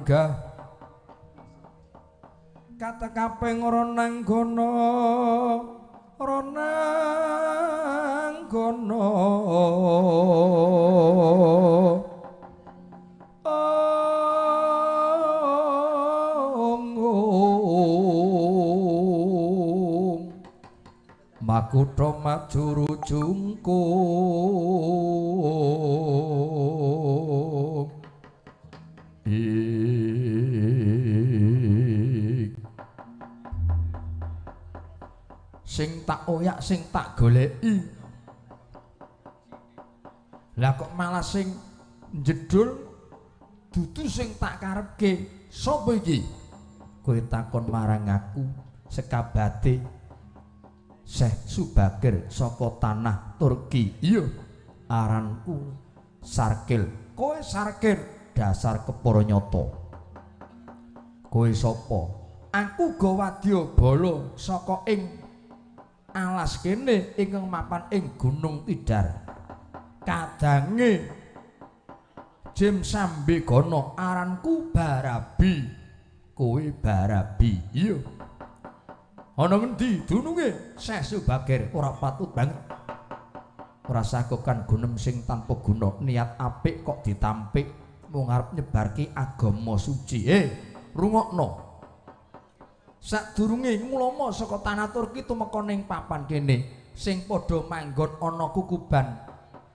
kata kaping ronang gono makutha majuru jungkung sing tak oyak sing tak goleki lah kok malah sing jedul dudu sing tak karepke sapa iki kowe takon marang aku sekabate Syekh Subagir saka tanah Turki iya aranku Sarkil kowe Sarkil dasar kepara nyata kowe sapa aku Gawadya Bala saka ing alas kene ingkang mapan ing Gunung Tidar kadange Jim Sambegana aranku Barabi kowe Barabi iya ana ngendi dununge Syekh Subagir ora patut banget ora sakokan gunem sing tanpa guna niat apik kok ditampik mung arep nyebarke agama suci rungokno sadurunge ngulama saka tanah Turki tumeka ning papan kene sing padha manggon ana kukuban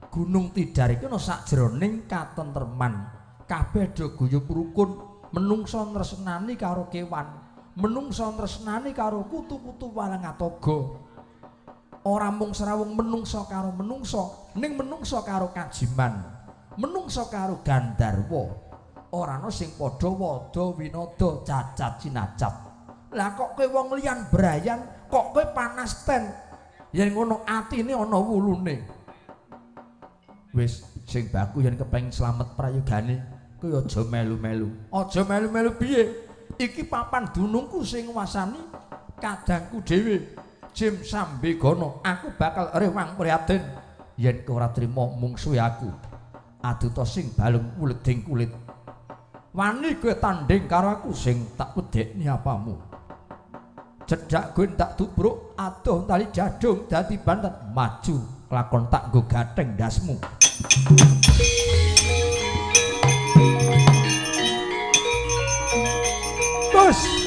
Gunung Tidar iki ana sajroning katentreman kabeh do guyub rukun menungsa tresnani karo kewan menungsa tresnani karo kutu-kutu Walangataga ora mung serawung menungsa karo menungsa ning menungsa karo kajiman menungsa karo Gandharwa ora ana sing padha wada winada cacat cinacap lah kok kowe wong liyan brayan kok kowe panas ten yen ngono atine ana wulune wis sing baku yen kepengin slamet prayogane kowe aja melu-melu piye iki papan dunungku sing nguasani kadangku dhewe Jim Sambegana aku bakal rewang prihatin yen kowe ora trima mungsuhe aku aduta sing balung kuleding kulit wani kowe tanding karo aku sing tak wedekni apamu cedak gue tak tubruk adoh tali jadung dadi bantet maju lakon tak nggo gatheng ndasmu bos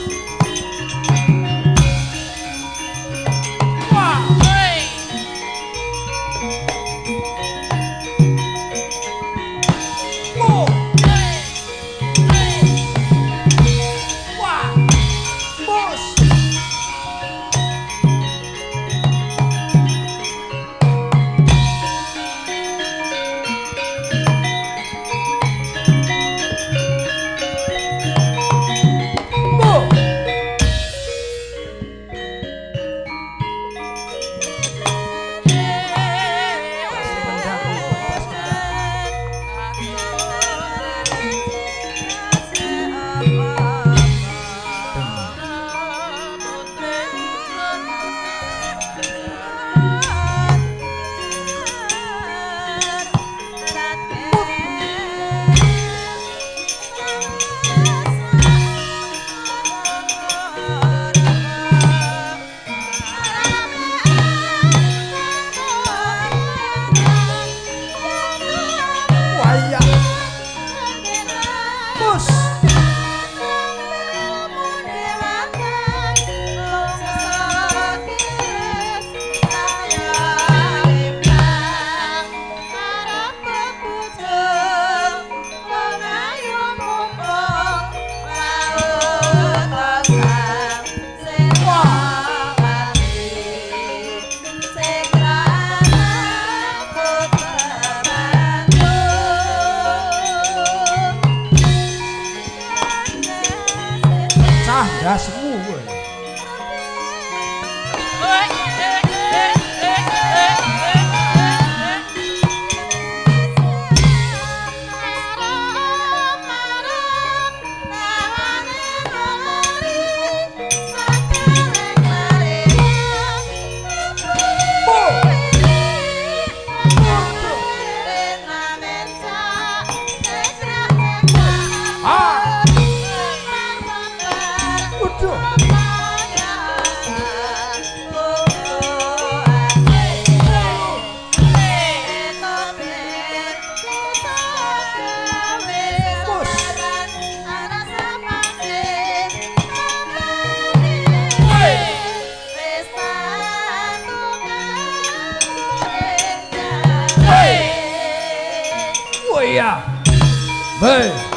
Hei.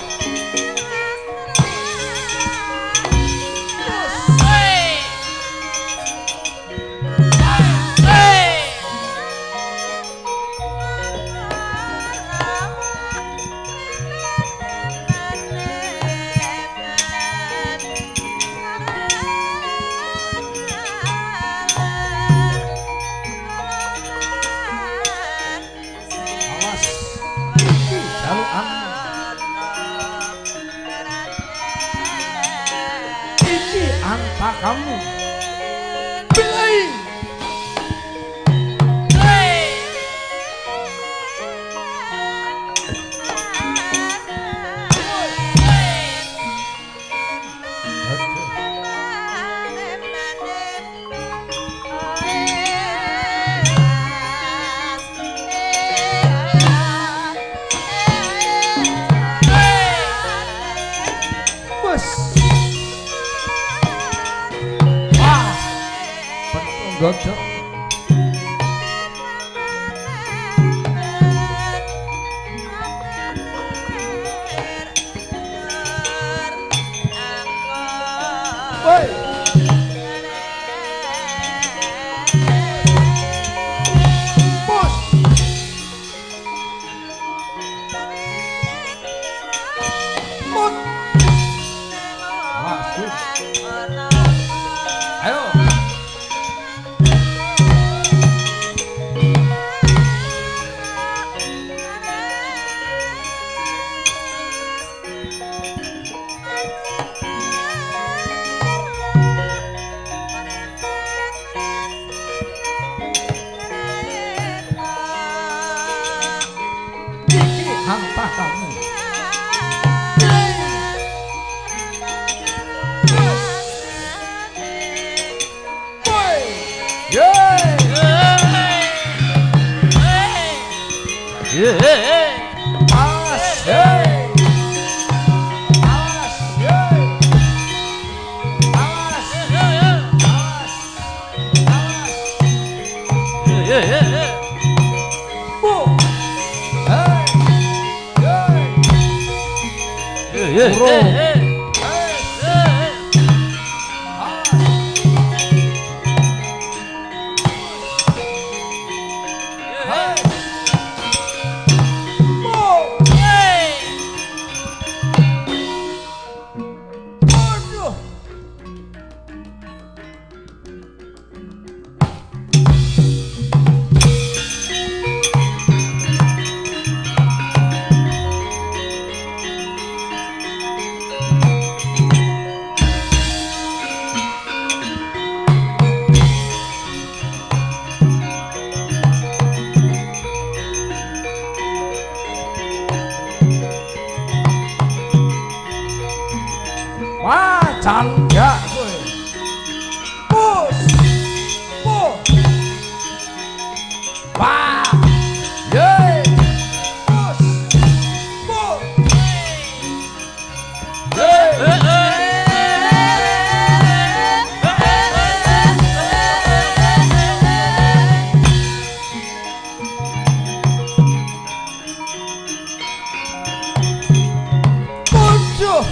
Kamu pilih godhog woi bos mut masuk ayo hantah kamu canda kowe bos bos wah ye bos bos bodoh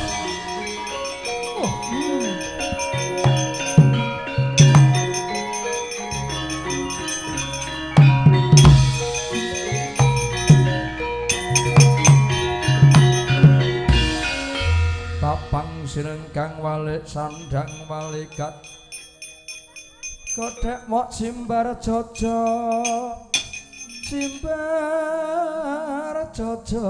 tapang sirengkang walik sandang walikat kodhek mok simbar jojo simbar jojo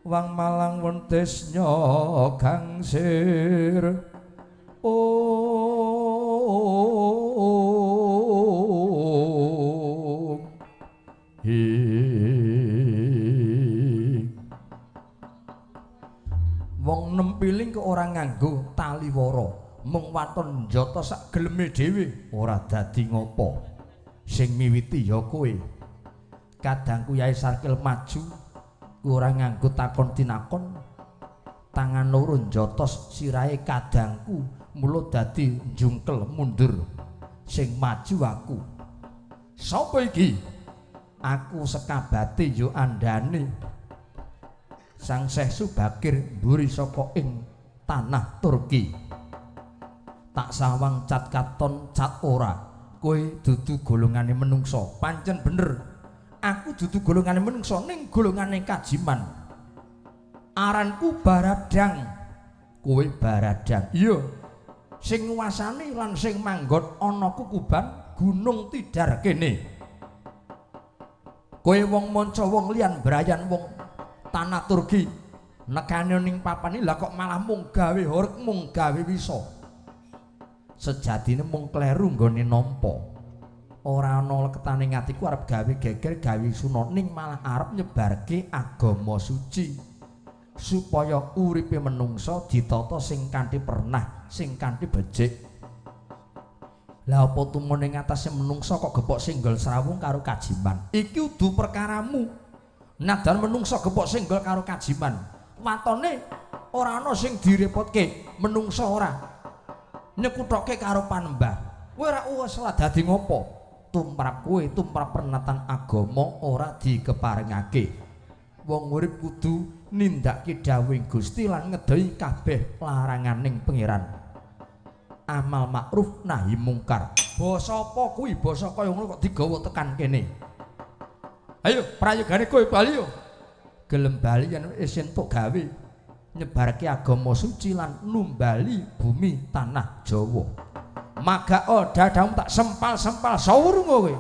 wang malang wentisnya gangsir wong nempiling kok ora nganggo tali wara mung waton njata sak geleme dhewe ora dadi ngopo sing miwiti ya kowe kadangku Yai Sarkil maju ora nganggo takon tinakon tangan loro njotos sirahe kadangku mula dadi njungkel mundur sing maju aku. Sapa iki? Aku sekabate yo andane Sang Syekh Subakir mburi saka ing tanah Turki. Tak sawang cat katon cat ora, kowe dudu golongane menungso. Pancen bener, aku dudu golongane menungso ning golongane kajiman. Aranku Baradang, kowe Baradang. Iya, sing nguwasani lan sing manggon ana kukuban Gunung Tidar kene. Kowe wong manca wong liyan brayan wong tanah Turki nekane ning papan iki lha kok malah mung gawe horeg mung gawe wisa. Sejatine mung kleru nggone nampa. Ora ana leketane ngatiku arep gawe geger gawe suna ning malah arep nyebarke agama suci supaya uripe menungsa ditata sing kanthi pernah, sing kanthi becik. Lah apa tumone ing atase menungsa kok gepok singgol srawung karo kajiman? Iki udu perkaramu. Nadan menungsa gepok singgol karo kajiman. Watone ora ana sing direpotke, menungsa ora. Nyekuthoke karo panembah. Kowe ora wis dadi ngopo? Tumrap kowe, tumrap pernatan agama ora dikeparengake. Wong urip kudu nindakake dawuhing Gusti lan ngedohi kabeh laranganing pangeran. Amal makruf nahi mungkar. Basa apa kuwi? Basa kaya ngono kok digawa tekan kene. Ayo prayogane kowe bali yo. Gelem bali yen wis entuk gawe nyebarke agama suci lan numbali bumi tanah Jawa. Magak dadamu tak sempal-sempal sawurung kowe.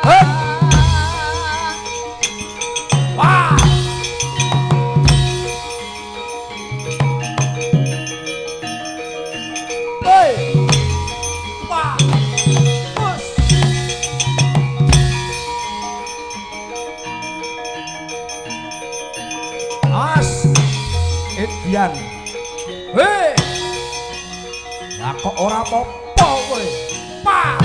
Wah. Hei. Wah. Bus. As. Edian. Hei. Lah kok ora apa-apa kowe. Pa.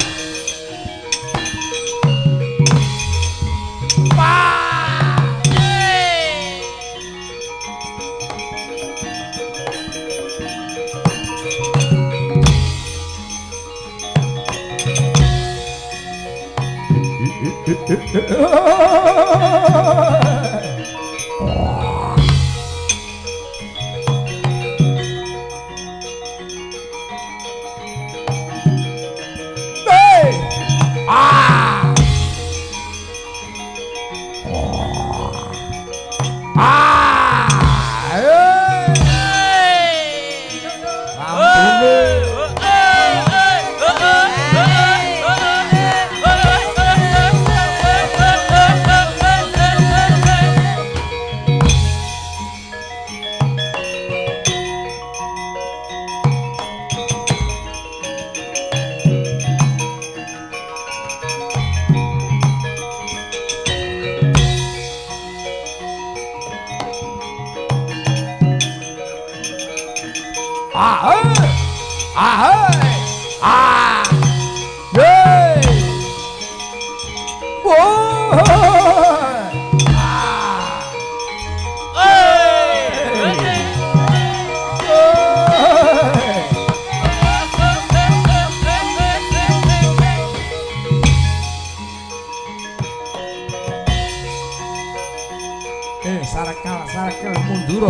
Sarakal mundur.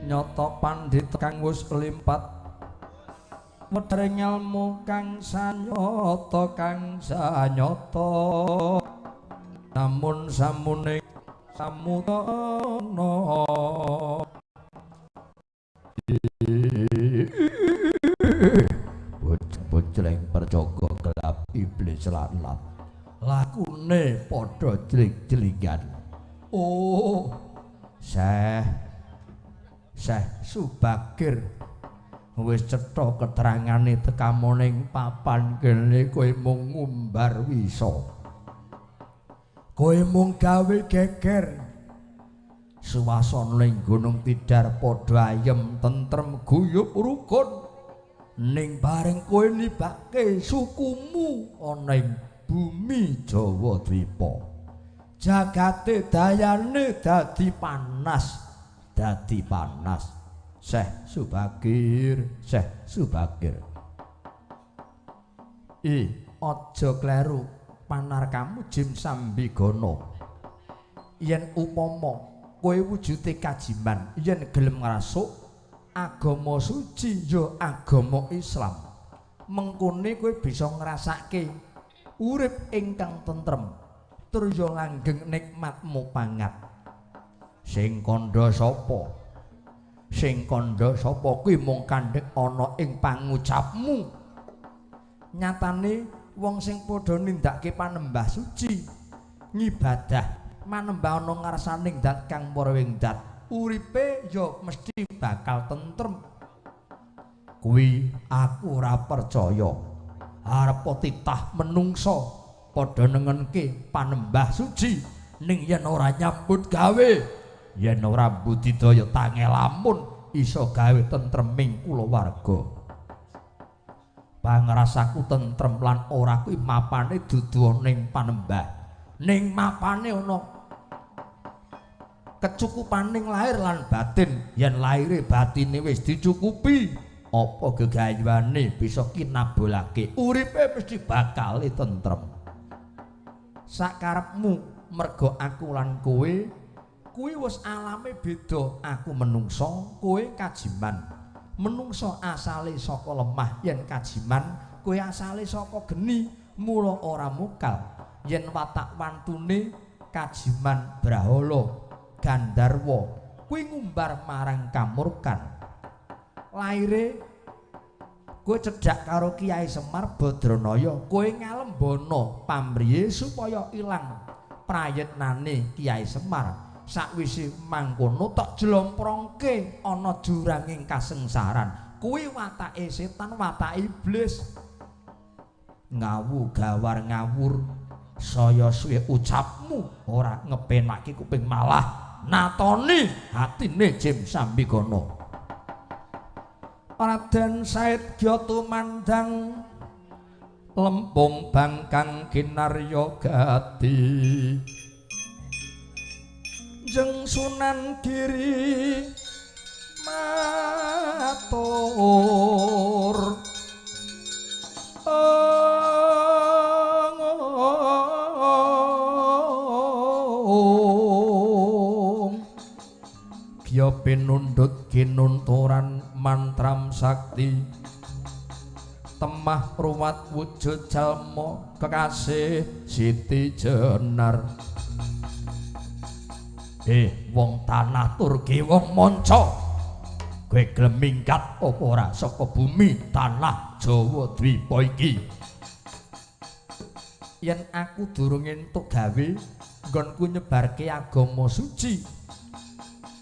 Nyoto pandhit kang wis limpat wedhering ngelmu kang sanyata namun samune samutana bocah yang perjaga gelap iblis lanat lakune padha jling-jlingan. Oh Syekh Subakir wis cetha keterangane tekamoning papan kene kowe mung ngumbar wisa. Kowe mung gawe geger. Suwasana ning Gunung Tidar padha ayem tentrem guyub rukun. Ning bareng kowe nibake sukumu ana ing bumi Jawa Dwipa. Jagate dayane dadi panas. Syekh Subakir. Aja kleru panarkamu Jim Sambigana. Yen upama kowe wujude kajiman, yen gelem ngrasuk agama suci ya agama Islam, mengkone kowe bisa ngrasake urip ingkang tentrem tur ya langgeng nikmatmu pangat. Sing kandha sapa kuwi mung kandhek ana ing pangucapmu. Nyatane wong sing padha nindakake panembah suci ngibadah manembah ana ngarsaning dat kang marawing dat uripe ya mesti bakal tentrem. Kuwi aku ora percaya arep titah menungso padha nengenke panembah suci ning yen ora nyambut gawe. Yen ora budidaya tangelamun iso gawe tentreming kulawarga. Pangrasaku tentrem lan ora kuwi mapane dudu ning panembah. Ning mapane ana kecukupaning lahir lan batin. Yen lahire batine wis dicukupi, apa gegayuhane bisa kinabulake. Uripe mesti bakal tentrem. Sakarepmu mergo aku lan kowe kuwi wis alame beda. Aku menungso, kowe kajiman. Menungso asale saka lemah, yen kajiman kowe asale saka geni, mula ora mukal. Yen watak wantune kajiman Brahala Gandharwa kuwi ngumbar marang kamurkan. Laire kowe cedhak karo Kiai Semar Badranaya, kowe ngalembana pamriye supaya ilang prayitnane Kiai Semar. Sakwise mangkono tok jlomprongke ana juranging kasengsaran. Kuwi watake setan, watake iblis. Ngawu gawar ngawur saya suwe ucapmu ora ngepenake kuping, malah natoni hatine Jim Sambigana. Raden Said Gyatumandang lempung bangkang kinarya gati. Jeng Sunan Giri matur Gya pinundhut kinunturan mantram sakti temah ruwat wujud jalma kekasih Siti Jenar. Wong tanah turki wong manca, kowe gelem minggat apa ora saka bumi tanah Jawa Dwipa iki? Yen aku durung entuk gawe nggonku nyebarke agama suci,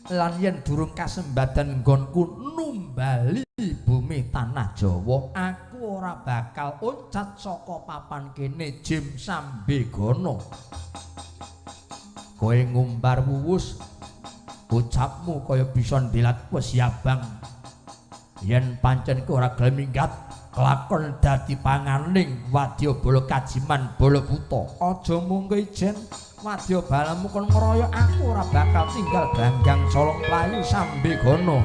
lan yen durung kasembadan nggonku numbali bumi tanah Jawa, aku ora bakal oncat saka papan kene Jim Sambigana. Kowe ngumbar wuwus, ucapmu kaya bisa ndilat wis yabang. Yen pancen kowe ora gelem minggat, kelakon dadi panganing wadyabala kajiman bala buta. Aja munggo ijen wadya balamu kon ngeroyok, aku ora bakal tinggal ganggang colong playu Sambigana.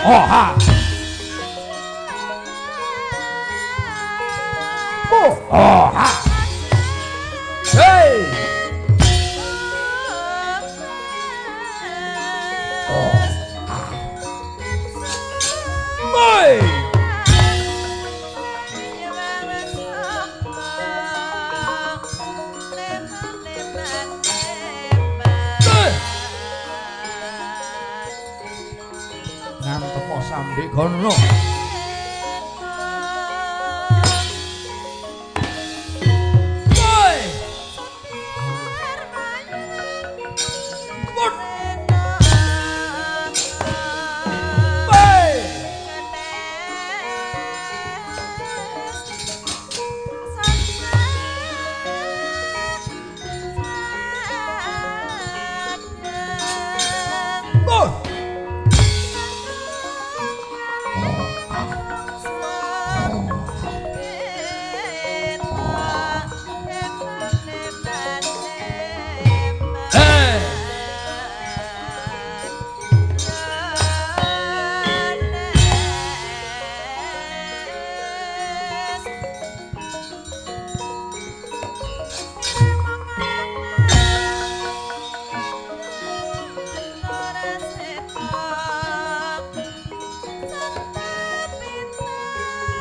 Oh ha. Oh ha. Hey. Oh ha. Boy. Ngantep sampe kono.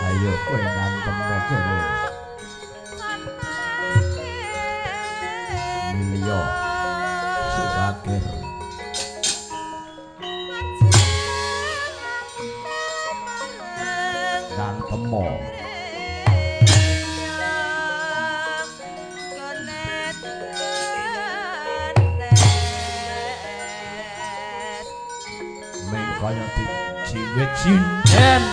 Ayo kowe ngantem dhewe. Milio Subakir. Ngantemo. Meng kaya dijiwet sinden.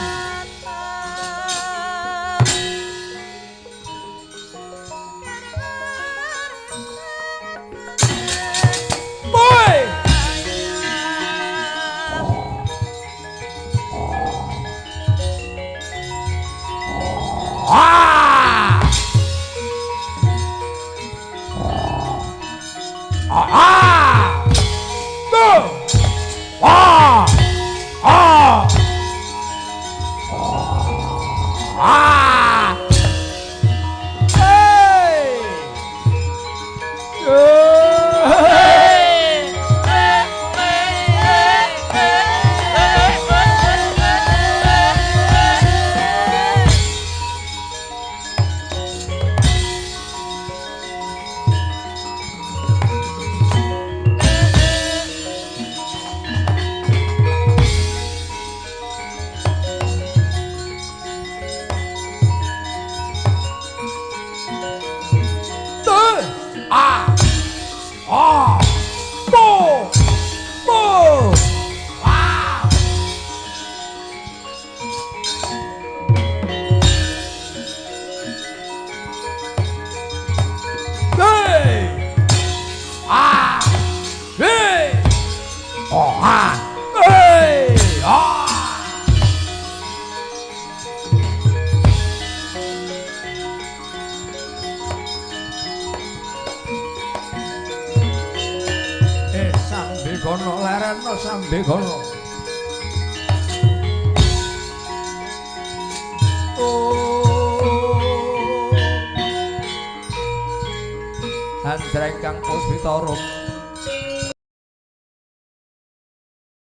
Kono lereno sambe kono. Oh. Andreng Kang Puspita Rum.